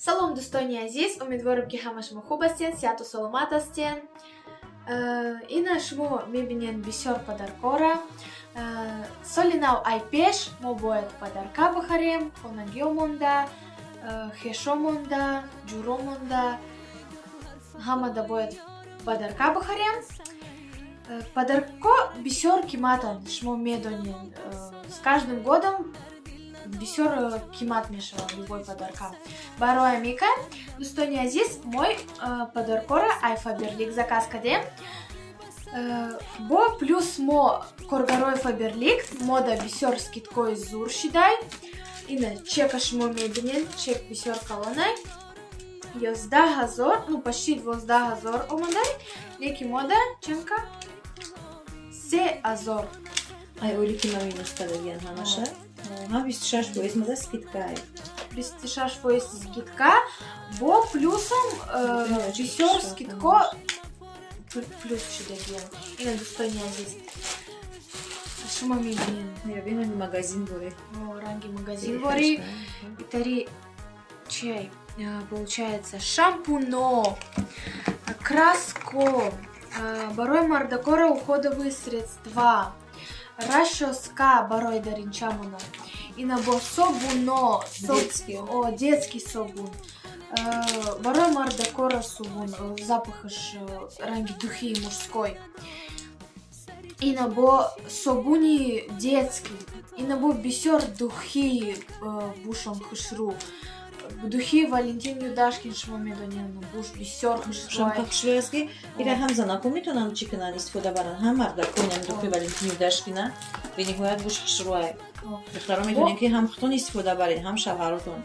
Салом, дӯстони азиз, умедворам ки ҳама шумо хуб ҳастед, сиҳату саломат ҳастед. Ина шумо мебинед бисёр падаркора. Соли нав ай пеш мо бояд падарка бихарем, хонагиё монда, хешо монда, ҷуро монда, ҳамада бояд падарка бихарем. Падарко бисёр қиматанд, шумо медонед. С каждым годом бисёр қимат мешавад любой падарка. Барои амика, дӯстони азиз, мой падаркора ай Фаберлик заказ кардем. Бо плюс мо коргарои Фаберлик мода бисёр скидкои зур шидай. Ина чека шумо мебинед, чек бисёр калонай. 11,000, почти 12,000 омадай, леки мода чемка 3,000. Ай оли ки ма минус кадаген ҳамаша. Ҳам 26% мода скидка. 26% скидка, бо плюсом бисёр скидко плюс шидаген. Ина дӯстони азиз, шумо мебинед. Ранги магазин бори. Ранги магазин бори. Итари чай. Получается шампуно, краско, барои мардакора уходовые средства, расческа барои даринчамона. Ина бо собуно, детский собун. Барои мардакора собун, запахаш ранги духи мужской. Ина бо собуни детский. Ина бо бисёр духи бушон хушру. Духи Валентин Юдашкин шумо медонед, буш бисёр хушрӯ. Шамка хушрӯ аст ки ира ҳам занако метавонанд чӣ кунанд истифода баранд, ҳам мардакон ям духи Валентин Юдашкина бениҳоят буш хушрӯ ай. Духтаро метавонед ки ҳам худтон истифода баред, ҳам шавҳаротон.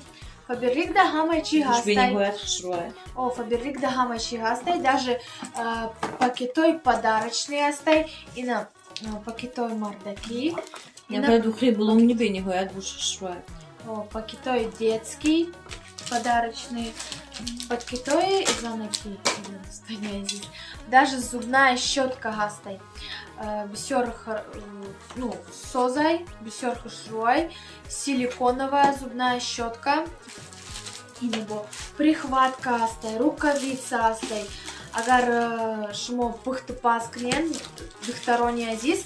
Фаберлик да ҳамаи чӣ ҳастай. Бениҳоят хушрӯ ай. Фаберлик да ҳамаи чӣ ҳастай, даже пакетои подарочные ҳастай. Ина пакетои мардакӣ. Ина духи блумни бениҳоят буш хушрӯ ай. Пакетои детский подарочные, пакетои занаки, даже зубная щетка ҳастай. Бисёр созай, бисёр хушрӯай, силиконовая зубная щетка. Ина бо прихватка ҳастай, рукавица ҳастай. Агар шумо пухту паз кунед, духтарони азиз,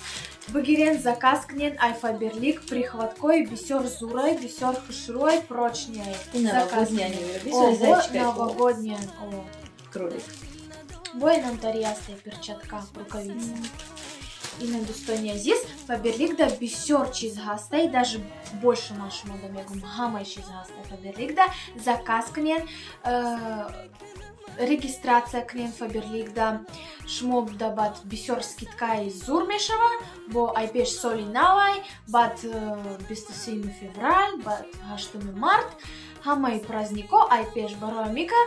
бигирен заказ кунед ай Фаберлик прихваткои бисёр зурай, бисёр хушрӯай, прочняй. Новогодняя кролик. Бо инамтари ҳастай перчатка, рукавица. Ина дӯстони азиз, Фаберлик да бисёр чиз ҳастай, даже больше ман шумо да мегӯм, ҳамаи чиз ҳастай Фаберлик да. Заказ кунед, регистрация кунед Фаберлик да, шумо да баъд бисёр скидкаи зур мешава, бо ай пеш соли навай, баъд 27 февраль, баъд 8 март, ҳамаи празднико ай пеш. Барои амика,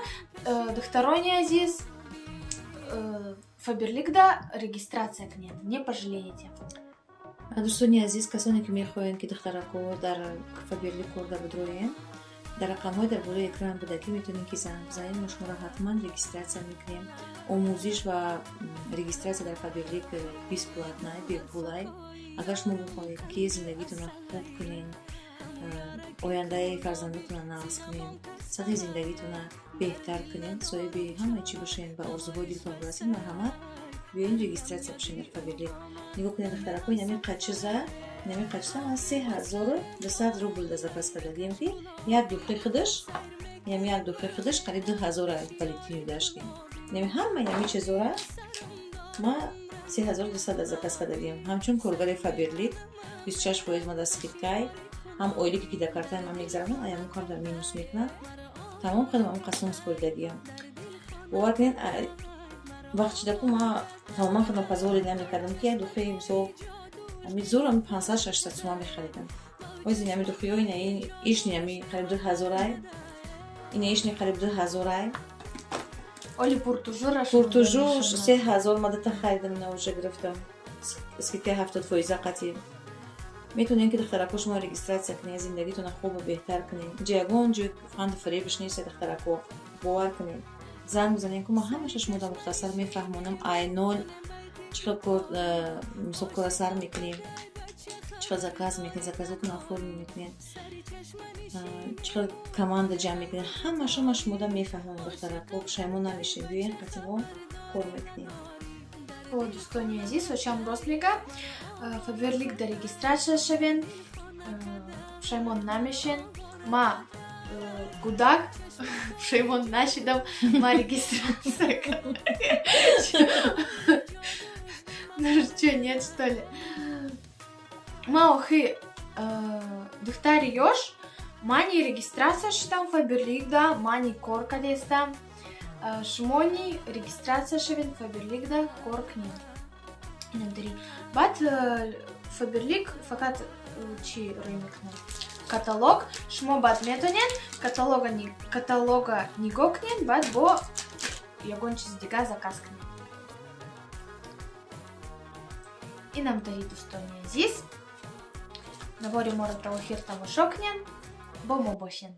духтарони азиз, Фаберлик да регистрация кунед, не пожалеете. Дӯстони азиз, касоне ки мехоҳед ки духтарако дар Фаберлик корда бидроен, дар рақамҳои дар бораи экран буда ки метавонед ки занг бизанед, мо шуморо ҳатман регистратсия мекунем. Омӯзиш ва регистратсия дар Фаберлик бесплатнай, бепулай. Агар шумо бихоҳед ки зиндагитонро хуб кунед, ояндаи фарзандотонро навз кунед, сатҳи зиндагитонро беҳтар кунед, соҳиби ҳамаи чӣ бошед ва орзуҳои дилтон расед, марҳамат биёед регистратсия кушед дар Фаберлик. Нигоҳ кунед духтарако, инами қачиза, инами қачиза аз 3200 рубл да запас кардагем ки як духи худаш, инами як духи худаш қариб 2000 ай Валентин Юдашкин. Инами ҳама инами чизора ма 3200 да запас кардагем. Ҳамчун коргари Фаберлик 26% мода скидкай, ҳам ойлики ки дар картаи ман мегзаронад, аямон кар дар минус мекунад. Тамом худам ам қасом споридагем. бовар кунед вақти даку ма тамоман худам пазоли намекардам ки як духи мисол зурам 500-600 сомон мехаридам. Ози инами духиё ина иш инами қариб 2000 ай. Ина ишни қариб 2000 ай. Оли пуртужура 3000 мадата харидам, ина уже гирифтам. Скидка 70% қатӣ. Метавонед ки духтарако шумо регистратсия кунед, зиндагитонро хубу беҳтар кунед. ҷойгон ҷой фанду фаребиш нест духтарако. Бовар кунед. Занг бизанед ки мо ҳамаша шуморо мухтасар мефаҳмонам. ай 0 чӣ хел кор мисол кора сар мекунем, чӣ چخل заказ میکنه заказات оформи میکنه چخل команда جمع میکنه همه شما میفهمن دخترک پشیمون نمیشین بیاین قطعا کار میکنیم. دوستانی عزیز очам розлига фаберлик да регистрация шавен пшаймон намешен ма гудак пшаймон нашидам ма регистрация. Ну что, нет что ли? Ма охи духтари ёш мани регистрация шитам фаберлик да мани корка дестам шмони регистрация шевен фаберлик да коркни. Инандри. Бат фаберлик факат чи рынокна. Каталог шмо бат метонен каталога ни гокнен бат бо ягончиз дига заказкнен. И нам тари достония зис. Навори мора талахир тамошокнен бо мобошен.